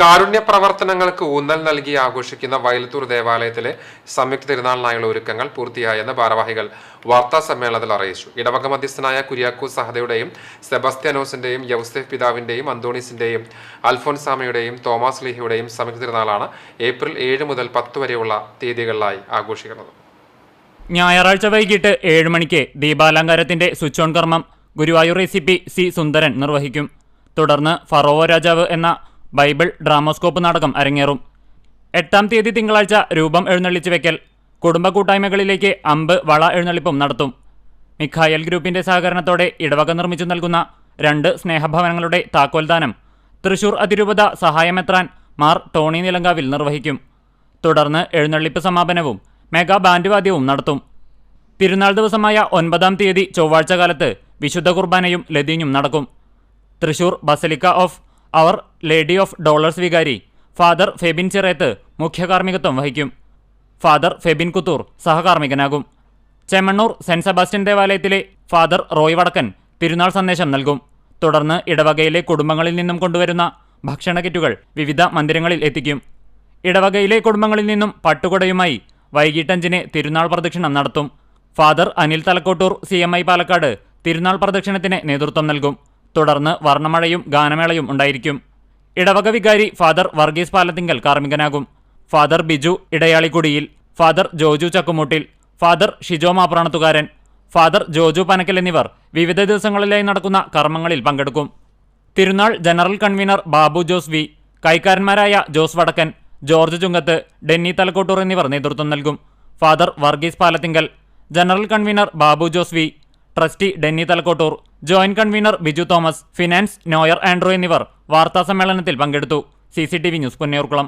കാരുണ്യ പ്രവർത്തനങ്ങൾക്ക് ഊന്നൽ നൽകി ആഘോഷിക്കുന്ന വയലത്തൂർ ദേവാലയത്തിലെ സംയുക്ത തിരുനാളിനായുള്ള ഒരുക്കങ്ങൾ പൂർത്തിയായെന്ന് ഭാരവാഹികൾ വാർത്താ സമ്മേളനത്തിൽ അറിയിച്ചു. ഇടവക മധ്യസ്ഥനായ കുര്യാക്കോസ് സഹദയുടെയും സെബസ്ത്യാനോസിന്റെയും യൗസേഫ് പിതാവിന്റെയും അന്തോണീസിന്റെയും അൽഫോൻസാമയുടെയും തോമസ് ലീഹയുടെയും സംയുക്ത തിരുനാളാണ് ഏപ്രിൽ 7 മുതൽ 10 വരെയുള്ള തീയതികളിലായി ആഘോഷിക്കുന്നത്. ഞായറാഴ്ച വൈകിട്ട് 7 മണിക്ക് ദീപാലങ്കാരത്തിന്റെ സ്വിച്ച് ഓൺ കർമ്മം ഗുരുവായൂർ ACP സി സുന്ദരൻ നിർവഹിക്കും. തുടർന്ന് ഫറോവ രാജാവ് എന്ന ബൈബിൾ ഡ്രാമോസ്കോപ്പ് നാടകം അരങ്ങേറും. 8-ാം തീയതി തിങ്കളാഴ്ച രൂപം എഴുന്നള്ളിച്ചു വെക്കൽ, കുടുംബ കൂട്ടായ്മകളിലേക്ക് അമ്പ് വള എഴുന്നള്ളിപ്പും നടത്തും. മിഖായൽ ഗ്രൂപ്പിന്റെ സഹകരണത്തോടെ ഇടവക നിർമ്മിച്ചു നൽകുന്ന 2 സ്നേഹഭവനങ്ങളുടെ താക്കോൽദാനം തൃശൂർ അതിരൂപത സഹായമെത്രാൻ മാർ ടോണി നിലങ്കാവിൽ നിർവഹിക്കും. തുടർന്ന് എഴുന്നള്ളിപ്പ് സമാപനവും മെഗാ ബാൻഡ് വാദ്യവും നടത്തും. തിരുനാൾ ദിവസമായ 9-ാം തീയതി ചൊവ്വാഴ്ച കാലത്ത് വിശുദ്ധ കുർബാനയും ലതീഞ്ഞും നടക്കും. Thrissur basilica of our lady of dolours വികാരി ഫാദർ ഫെബിൻ ചിറേത്ത് മുഖ്യ കാർമ്മികത്വം വഹിക്കും. ഫാദർ ഫെബിൻ കുത്തൂർ സഹകാർമ്മികനാകും. ചെമ്മണ്ണൂർ സെന്റ് സെബാസ്റ്റ്യൻ ദേവാലയത്തിലെ ഫാദർ റോയ് വടക്കൻ തിരുനാൾ സന്ദേശം നൽകും. തുടർന്ന് ഇടവകയിലെ കുടുംബങ്ങളിൽ നിന്നും കൊണ്ടുവരുന്ന ഭക്ഷണ കിറ്റുകൾ വിവിധ മന്ദിരങ്ങളിൽ എത്തിക്കും. ഇടവകയിലെ കുടുംബങ്ങളിൽ നിന്നും പട്ടുകുടയുമായി വൈകിട്ട് 5-ന് തിരുനാൾ പ്രദക്ഷിണം നടത്തും. ഫാദർ അനിൽ തലക്കോട്ടൂർ CMI പാലക്കാട് തിരുനാൾ പ്രദക്ഷിണത്തിന് നേതൃത്വം നൽകും. തുടർന്ന് വർണ്ണമഴയും ഗാനമേളയും ഉണ്ടായിരിക്കും. ഇടവക വികാരി ഫാദർ വർഗീസ് പാലത്തിങ്കൽ കാർമ്മികനാകും. ഫാദർ ബിജു ഇടയാളിക്കുടിയിൽ, ഫാദർ ജോജു ചക്കുമൂട്ടിൽ, ഫാദർ ഷിജോ മാപ്രാണത്തുകാരൻ, ഫാദർ ജോജു പനക്കൽ എന്നിവർ വിവിധ ദിവസങ്ങളിലായി നടക്കുന്ന കർമ്മങ്ങളിൽ പങ്കെടുക്കും. തിരുനാൾ general convener Babu Jose V, കൈക്കാരന്മാരായ ജോസ് വടക്കൻ, ജോർജ് ചുങ്കത്ത്, ഡെന്നി തലക്കോട്ടൂർ എന്നിവർ നേതൃത്വം നൽകും. Father Varghese Palathingal, general convener Babu Jose V, trustee Denny Thalakottoor, joint convener Biju Thomas, finance നോയർ ആൻഡ്രോ എന്നിവർ വാർത്താസമ്മേളനത്തിൽ പങ്കെടുത്തു. CCTV news Punnayurkulam.